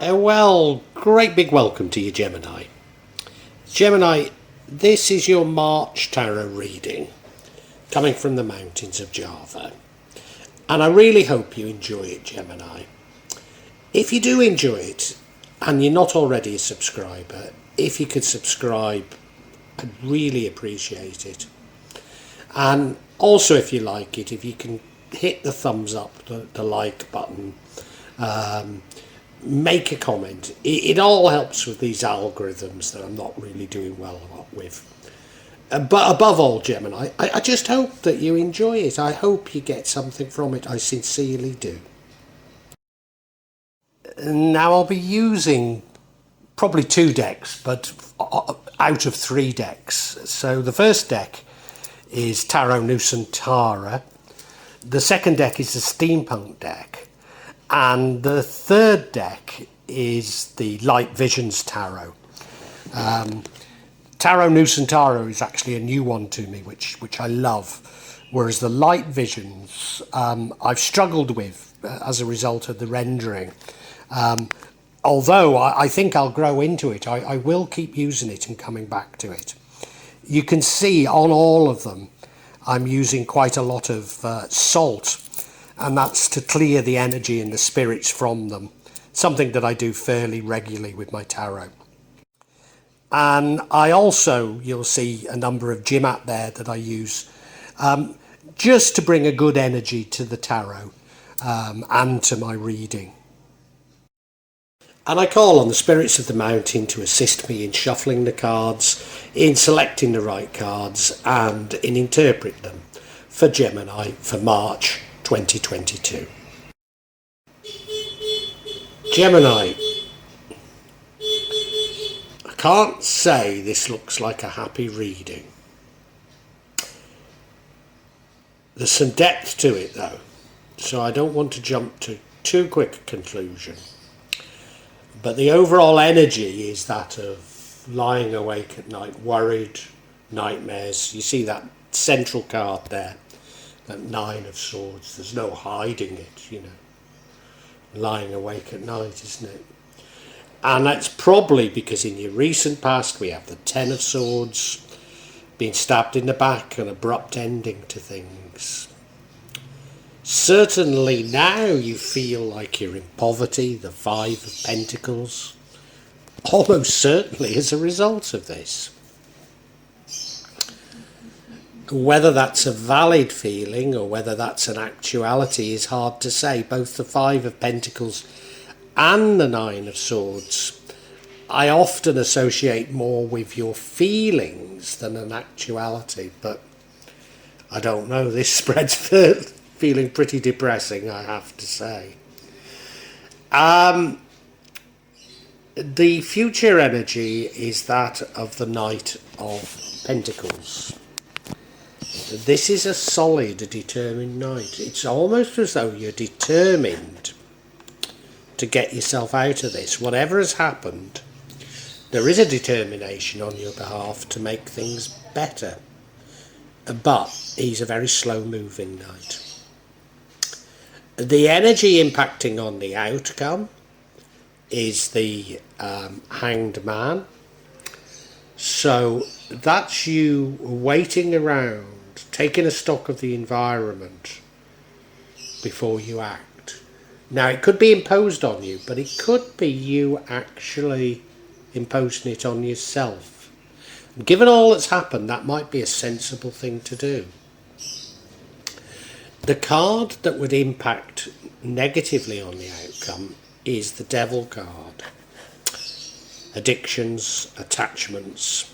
Well, great big welcome to you, Gemini. Gemini, this is your March tarot reading, coming from the mountains of Java. And I really hope you enjoy it, Gemini. If you do enjoy it, and you're not already a subscriber, if you could subscribe, I'd really appreciate it. And also, if you like it, if you can hit the thumbs up, the like button, make a comment. It all helps with these algorithms that I'm not really doing well with. But above all, Gemini, I just hope that you enjoy it. I hope you get something from it. I sincerely do. Now I'll be using probably 2 decks, but out of 3 decks. So the first deck is Tarot Nusantara. The second deck is the Steampunk deck. And the third deck is the Light Visions Tarot. Tarot Nusantara is actually a new one to me, which I love. Whereas the Light Visions, I've struggled with as a result of the rendering. Although I think I'll grow into it, I will keep using it and coming back to it. You can see on all of them, I'm using quite a lot of salt. And that's to clear the energy and the spirits from them. Something that I do fairly regularly with my tarot. And I also, you'll see a number of Jimat there that I use just to bring a good energy to the tarot and to my reading. And I call on the spirits of the mountain to assist me in shuffling the cards, in selecting the right cards, and in interpreting them for Gemini for March 2022. Gemini, I can't say this looks like a happy reading. There's some depth to it though, so I don't want to jump to too quick a conclusion. But the overall energy is that of lying awake at night, worried, nightmares. You see that central card there. That 9 of Swords, there's no hiding it, you know. Lying awake at night, isn't it? And that's probably because in your recent past we have the 10 of Swords, being stabbed in the back, an abrupt ending to things. Certainly now you feel like you're in poverty, the 5 of Pentacles, almost certainly as a result of this. Whether that's a valid feeling or whether that's an actuality is hard to say. Both the 5 of Pentacles and the 9 of Swords I often associate more with your feelings than an actuality, but I don't know, this spread's feeling pretty depressing, I have to say. The future energy is that of the Knight of Pentacles. This is a solid, determined knight. It's almost as though you're determined to get yourself out of this. Whatever has happened, there is a determination on your behalf to make things better. But he's a very slow-moving knight. The energy impacting on the outcome is the Hanged Man. So that's you waiting around, taking a stock of the environment before you act. Now it could be imposed on you, but it could be you actually imposing it on yourself. And given all that's happened, that might be a sensible thing to do. The card that would impact negatively on the outcome is the Devil card. Addictions, attachments,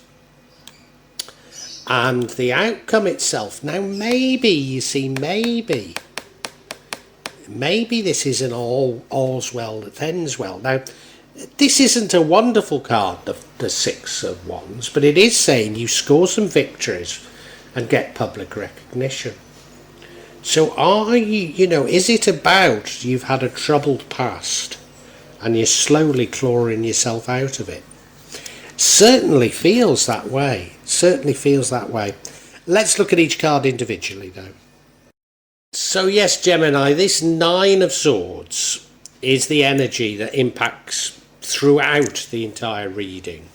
and the outcome itself. Now maybe, you see, maybe this isn't all's well that ends well. Now this isn't a wonderful card, the 6 of Wands, but it is saying you score some victories and get public recognition. So are you know, is it about you've had a troubled past and you're slowly clawing yourself out of it? Certainly feels that way. Certainly feels that way. Let's look at each card individually though. So yes, Gemini, this 9 of Swords is the energy that impacts throughout the entire reading.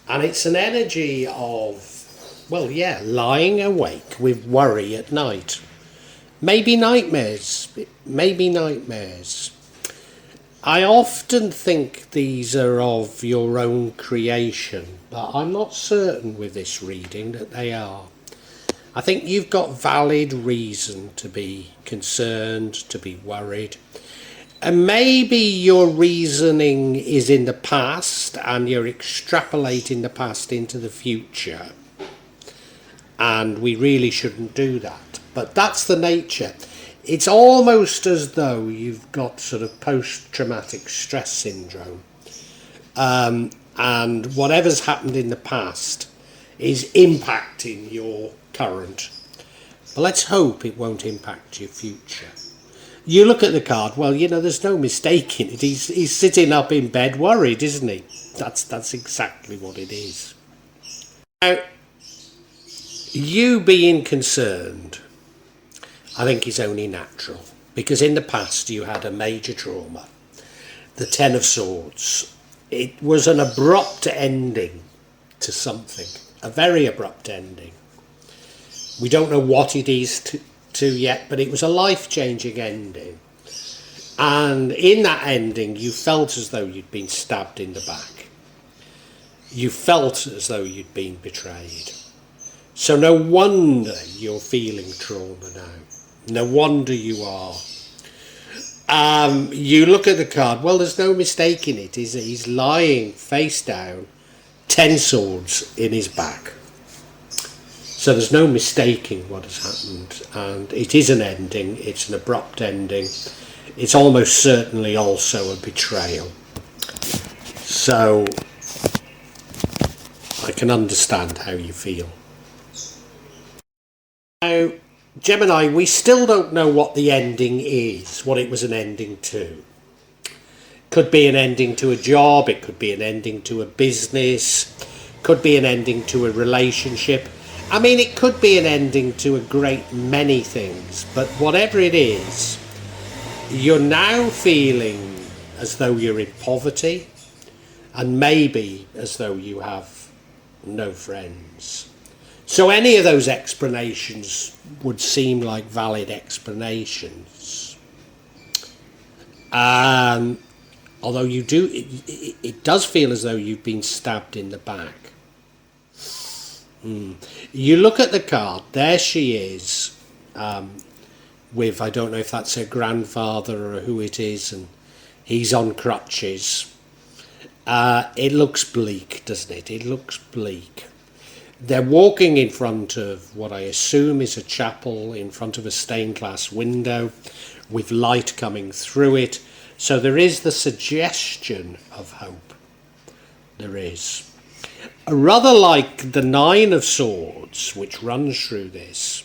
And it's an energy of, well, yeah, lying awake with worry at night. Maybe nightmares. Maybe nightmares. I often think these are of your own creation, but I'm not certain with this reading that they are. I think you've got valid reason to be concerned, to be worried. And maybe your reasoning is in the past and you're extrapolating the past into the future. And we really shouldn't do that. But that's the nature. It's almost as though you've got sort of post-traumatic stress syndrome. And whatever's happened in the past is impacting your current. But let's hope it won't impact your future. You look at the card, well, you know, there's no mistaking it. He's sitting up in bed worried, isn't he? That's exactly what it is. Now, you being concerned, I think is only natural, because in the past you had a major trauma. The Ten of Swords. It was an abrupt ending to something, a very abrupt ending. We don't know what it is to yet, but it was a life-changing ending. And in that ending, you felt as though you'd been stabbed in the back. You felt as though you'd been betrayed. So no wonder you're feeling trauma now. No wonder you are. You look at the card, well, there's no mistaking it. He's lying face down, 10 swords in his back. So there's no mistaking what has happened, and it is an ending, it's an abrupt ending. It's almost certainly also a betrayal. So I can understand how you feel. Now, Gemini, we still don't know what the ending is, what it was an ending to. Could be an ending to a job, it could be an ending to a business, could be an ending to a relationship. I mean, it could be an ending to a great many things, but whatever it is, you're now feeling as though you're in poverty, and maybe as though you have no friends. So any of those explanations would seem like valid explanations. Although you do, it does feel as though you've been stabbed in the back. You look at the card, there she is, with, I don't know if that's her grandfather or who it is, and he's on crutches. It looks bleak, doesn't it? It looks bleak. They're walking in front of what I assume is a chapel, in front of a stained glass window with light coming through it. So there is the suggestion of hope. There is. Rather like the Nine of Swords, which runs through this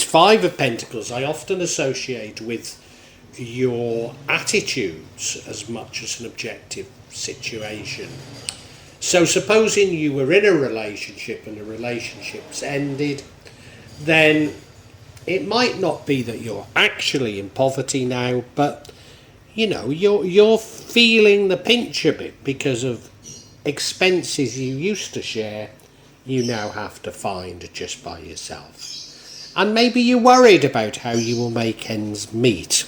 Five of Pentacles I often associate with your attitudes as much as an objective situation. So supposing you were in a relationship and the relationship's ended, then it might not be that you're actually in poverty now, but you know, you're feeling the pinch a bit because of expenses you used to share, you now have to find just by yourself. And maybe you're worried about how you will make ends meet.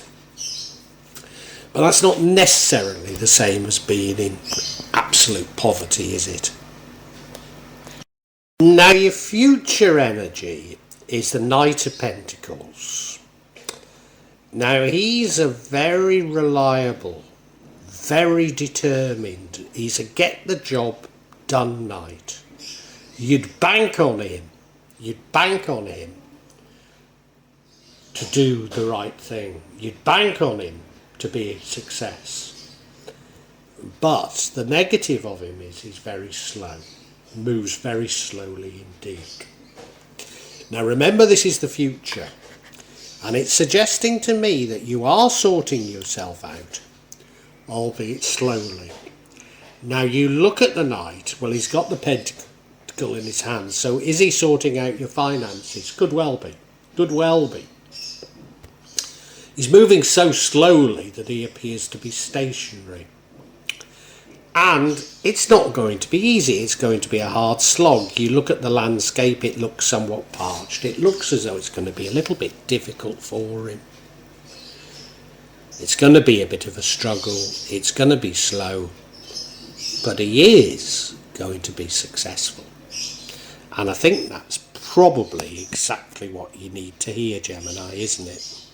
But that's not necessarily the same as being in absolute poverty, is it? Now, your future energy is the Knight of Pentacles. Now, he's a very reliable, very determined, he's a get the job done knight. You'd bank on him to do the right thing. You'd bank on him to be a success. But the negative of him is he's very slow, moves very slowly indeed. Now remember, this is the future, and it's suggesting to me that you are sorting yourself out, albeit slowly. Now you look at the knight, well, he's got the pentacle in his hand, so is he sorting out your finances? Could well be. He's moving so slowly that he appears to be stationary. And it's not going to be easy, it's going to be a hard slog. You look at the landscape, it looks somewhat parched. It looks as though it's going to be a little bit difficult for him. It's going to be a bit of a struggle, it's going to be slow, but he is going to be successful. And I think that's probably exactly what you need to hear, Gemini, isn't it?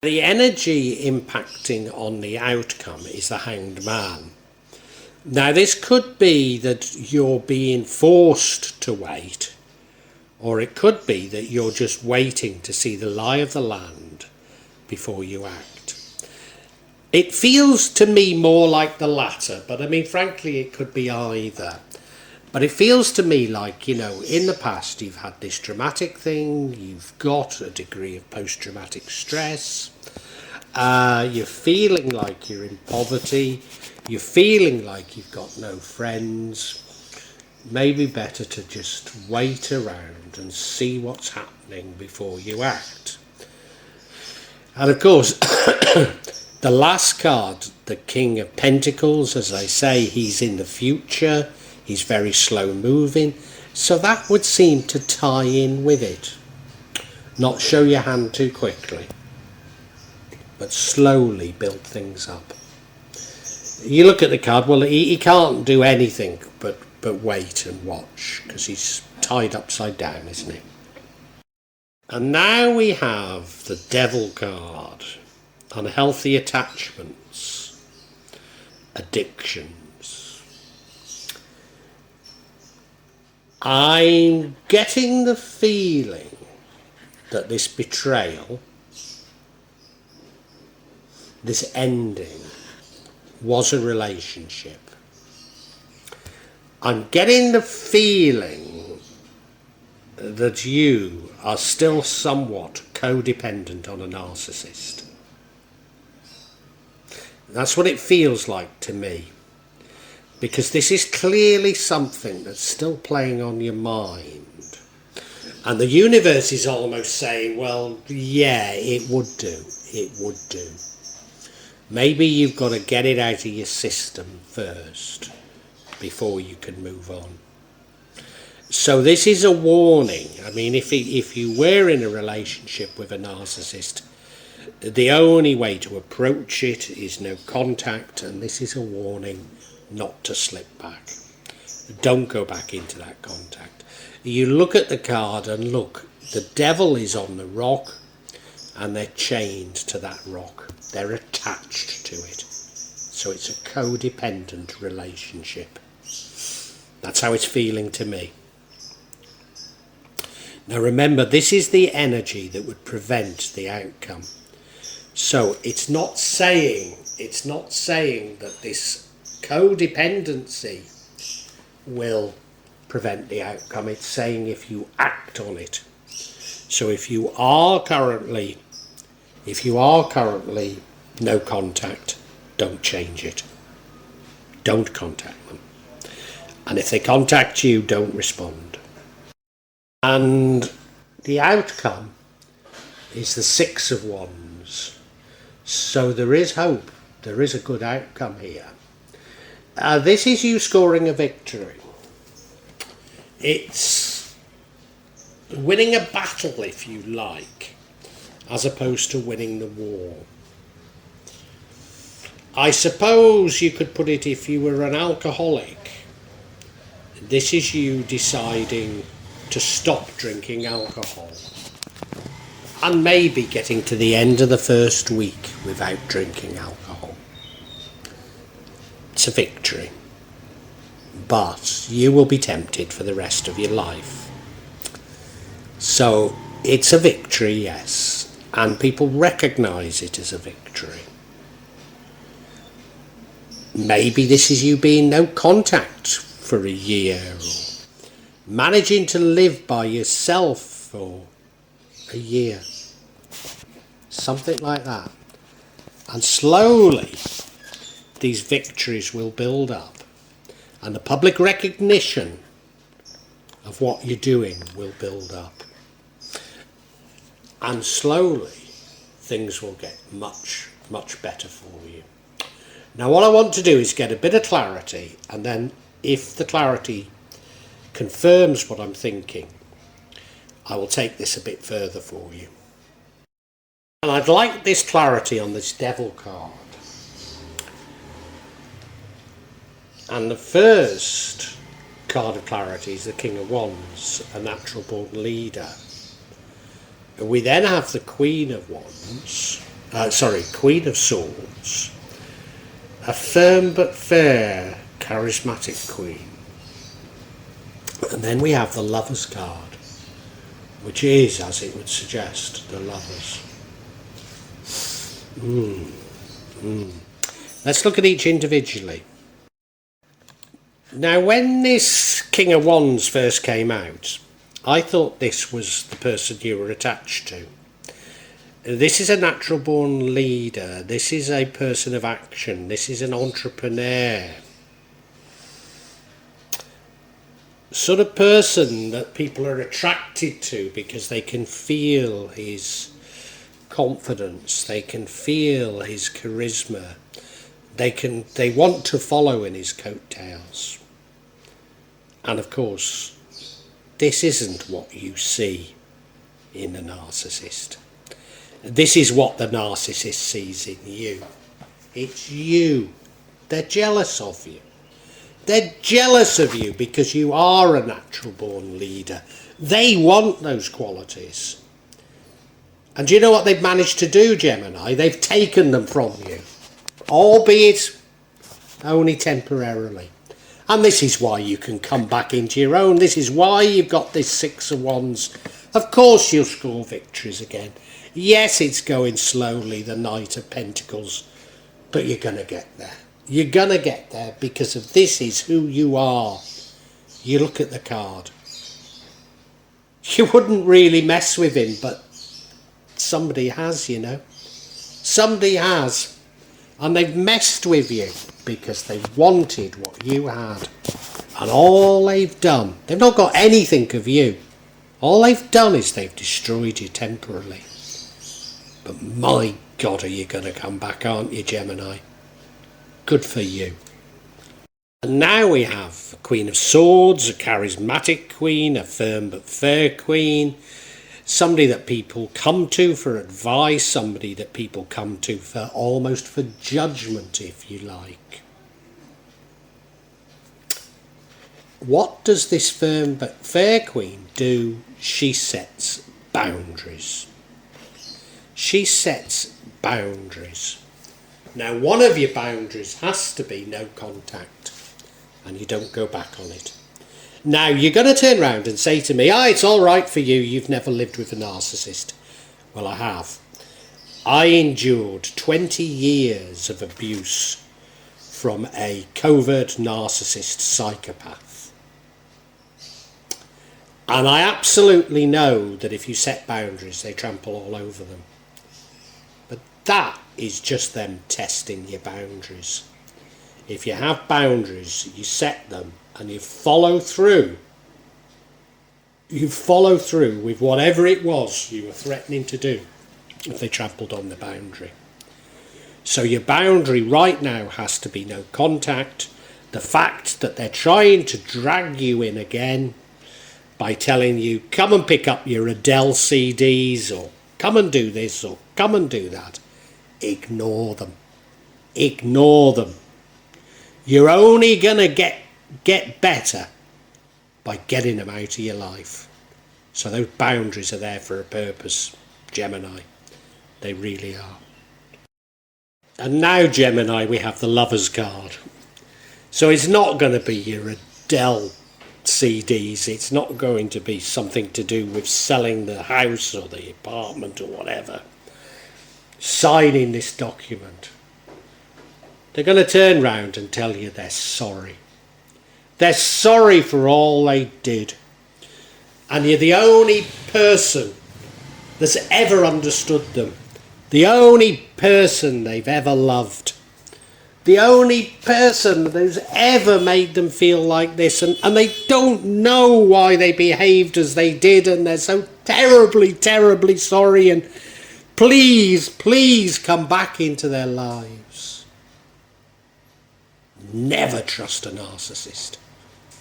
The energy impacting on the outcome is the Hanged Man. Now this could be that you're being forced to wait, or it could be that you're just waiting to see the lie of the land before you act. It feels to me more like the latter, but I mean frankly it could be either. But it feels to me like, you know, in the past you've had this dramatic thing, you've got a degree of post-traumatic stress, you're feeling like you're in poverty, you're feeling like you've got no friends. Maybe better to just wait around and see what's happening before you act. And of course, the last card, the King of Pentacles, as I say, he's in the future. He's very slow moving, so that would seem to tie in with it. Not show your hand too quickly, but slowly build things up. You look at the card, well, he can't do anything but wait and watch, because he's tied upside down, isn't he? And now we have the Devil card, unhealthy attachments, addiction. I'm getting the feeling that this betrayal, this ending, was a relationship. I'm getting the feeling that you are still somewhat codependent on a narcissist. That's what it feels like to me. Because this is clearly something that's still playing on your mind. And the universe is almost saying, well, yeah, it would do. It would do. Maybe you've got to get it out of your system first before you can move on. So this is a warning. I mean, if you were in a relationship with a narcissist, the only way to approach it is no contact, and this is a warning not to slip back. Don't go back into that contact. You look at the card and look, the devil is on the rock and they're chained to that rock. They're attached to it. So it's a codependent relationship. That's how it's feeling to me. Now remember, this is the energy that would prevent the outcome. So it's not saying that this codependency will prevent the outcome. It's saying if you act on it. So if you are currently no contact, don't change it. Don't contact them. And if they contact you, don't respond. And the outcome is the Six of Wands. So there is hope. There is a good outcome here. This is you scoring a victory. It's winning a battle, if you like, as opposed to winning the war. I suppose you could put it, if you were an alcoholic, this is you deciding to stop drinking alcohol and maybe getting to the end of the first week without drinking alcohol. It's a victory, but you will be tempted for the rest of your life. So it's a victory, yes, and people recognise it as a victory. Maybe this is you being no contact for a year, or managing to live by yourself for a year, something like that. And slowly these victories will build up, and the public recognition of what you're doing will build up, and slowly things will get much, much better for you. Now what I want to do is get a bit of clarity, and then if the clarity confirms what I'm thinking, I will take this a bit further for you. And I'd like this clarity on this Devil card. And the first card of clarity is the King of Wands, a natural born leader. We then have the Queen of Wands, Queen of Swords, a firm but fair, charismatic queen. And then we have the Lovers card, which is, as it would suggest, the Lovers. Let's look at each individually. Now, when this King of Wands first came out, I thought this was the person you were attached to. This is a natural born leader. This is a person of action. This is an entrepreneur. Sort of person that people are attracted to because they can feel his confidence. They can feel his charisma. They want to follow in his coattails. And of course, this isn't what you see in a narcissist. This is what the narcissist sees in you. It's you. They're jealous of you. They're jealous of you because you are a natural born leader. They want those qualities. And do you know what they've managed to do, Gemini? They've taken them from you, albeit only temporarily. And this is why you can come back into your own. This is why you've got this Six of Wands. Of course you'll score victories again. Yes, it's going slowly, the Knight of Pentacles, but you're going to get there. You're going to get there because of this is who you are. You look at the card. You wouldn't really mess with him, but somebody has, you know. Somebody has. And they've messed with you because they wanted what you had. And all they've done, they've not got anything of you. All they've done is they've destroyed you temporarily. But my God, are you going to come back, aren't you, Gemini? Good for you. And now we have a Queen of Swords, a charismatic queen, a firm but fair queen, somebody that people come to for advice, somebody that people come to for almost for judgment, if you like. What does this firm but fair queen do? She sets boundaries. She sets boundaries. Now, one of your boundaries has to be no contact, and you don't go back on it. Now, you're going to turn around and say to me, it's all right for you, you've never lived with a narcissist. Well, I have. I endured 20 years of abuse from a covert narcissist psychopath. And I absolutely know that if you set boundaries, they trample all over them. But that is just them testing your boundaries. If you have boundaries, you set them and you follow through. You follow through with whatever it was you were threatening to do if they trampled on the boundary. So your boundary right now has to be no contact. The fact that they're trying to drag you in again by telling you, come and pick up your Adele CDs, or come and do this, or come and do that. Ignore them. Ignore them. You're only going to get better by getting them out of your life. So those boundaries are there for a purpose, Gemini. They really are. And now, Gemini, we have the Lovers card. So it's not going to be your Adele CDs. It's not going to be something to do with selling the house or the apartment or whatever. Signing this document. They're going to turn round and tell you they're sorry. They're sorry for all they did. And you're the only person that's ever understood them. The only person they've ever loved. The only person who's ever made them feel like this. And they don't know why they behaved as they did. And they're so terribly, terribly sorry. And please, please come back into their lives. Never trust a narcissist.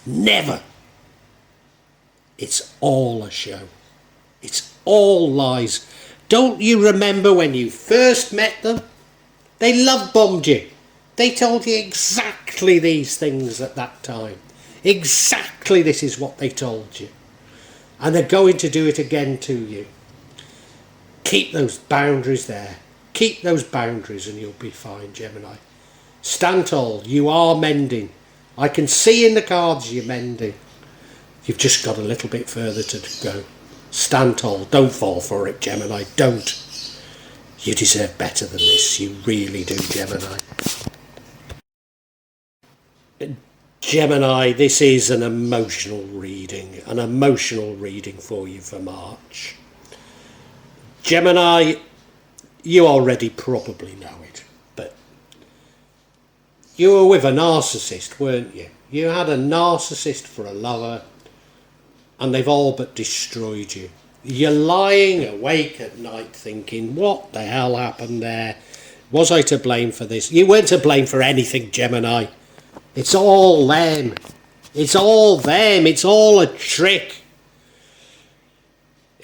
Never. It's all a show. It's all lies. Don't you remember when you first met them? They love-bombed you. They told you exactly these things at that time. Exactly this is what they told you. And they're going to do it again to you. Keep those boundaries there. Keep those boundaries and you'll be fine, Gemini. Stand tall. You are mending. I can see in the cards you're mending. You've just got a little bit further to go. Stand tall. Don't fall for it, Gemini. Don't. You deserve better than this. You really do, Gemini. Gemini, this is an emotional reading. An emotional reading for you for March. Gemini, you already probably know it, but you were with a narcissist, weren't you? You had a narcissist for a lover, and they've all but destroyed you. You're lying awake at night thinking, what the hell happened there? Was I to blame for this? You weren't to blame for anything, Gemini. It's all them. It's all them. It's all a trick.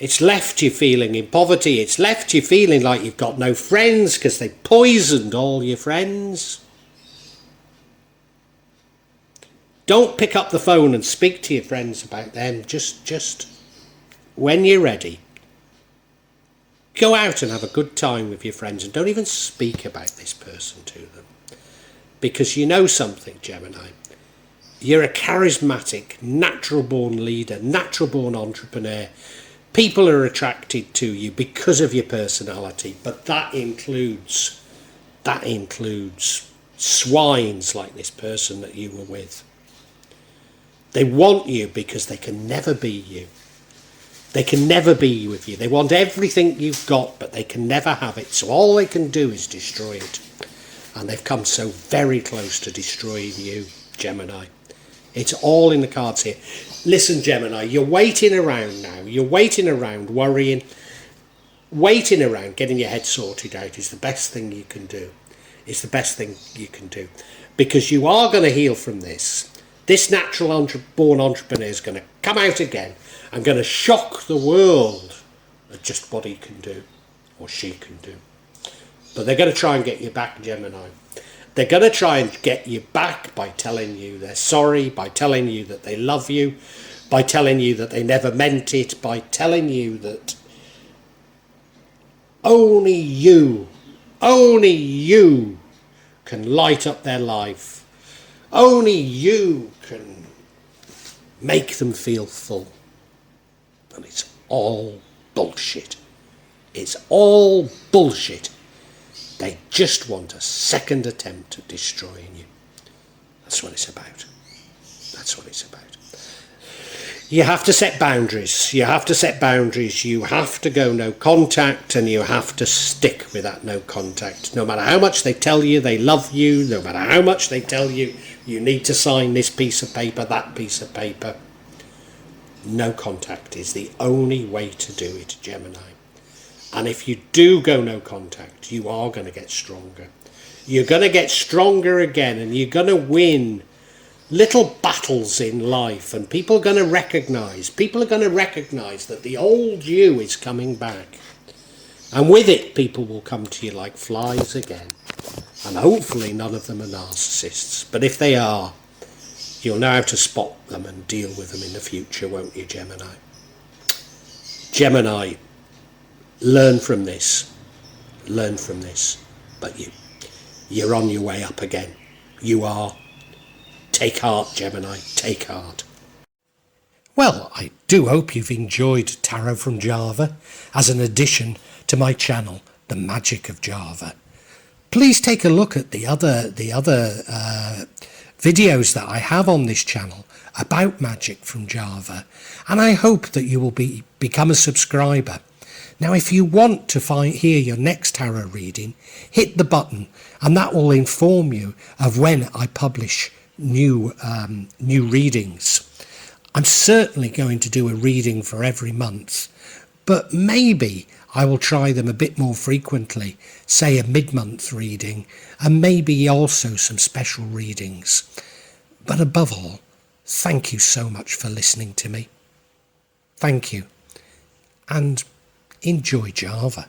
It's left you feeling in poverty. It's left you feeling like you've got no friends because they poisoned all your friends. Don't pick up the phone and speak to your friends about them. Just when you're ready, go out and have a good time with your friends and don't even speak about this person to them. Because you know something, Gemini. You're a charismatic, natural-born leader, natural-born entrepreneur. People are attracted to you because of your personality, but that includes swines like this person that you were with. They want you because they can never be you. They can never be with you. They want everything you've got, but they can never have it. So all they can do is destroy it. And they've come so very close to destroying you, Gemini. It's all in the cards here. Listen, Gemini, you're waiting around now. You're waiting around, worrying. Waiting around, getting your head sorted out is the best thing you can do. It's the best thing you can do. Because you are going to heal from this. This natural-born entrepreneur is going to come out again and going to shock the world at just what he can do, or she can do. But they're going to try and get you back, Gemini. They're going to try and get you back by telling you they're sorry, by telling you that they love you, by telling you that they never meant it, by telling you that only you can light up their life. Only you can make them feel full. And it's all bullshit. It's all bullshit. They just want a second attempt at destroying you. That's what it's about. That's what it's about. You have to set boundaries. You have to set boundaries. You have to go no contact, and you have to stick with that no contact. No matter how much they tell you they love you, no matter how much they tell you you need to sign this piece of paper, that piece of paper, no contact is the only way to do it, Gemini. And if you do go no contact, you are going to get stronger. You're going to get stronger again, and you're going to win little battles in life, and people are going to recognise that the old you is coming back. And with it, people will come to you like flies again. And hopefully none of them are narcissists. But if they are, you'll know how to spot them and deal with them in the future, won't you, Gemini? Gemini, learn from this. Learn from this. But you're on your way up again. You are. Take heart, Gemini. Take heart. Well, I do hope you've enjoyed Tarot from Java as an addition to my channel, The Magic of Java. Please take a look at the other videos that I have on this channel about magic from Java, and I hope that you will become a subscriber. Now, if you want to hear your next tarot reading, hit the button, and that will inform you of when I publish new readings. I'm certainly going to do a reading for every month, but maybe I will try them a bit more frequently, say a mid-month reading, and maybe also some special readings. But above all, thank you so much for listening to me. Thank you, and enjoy Java.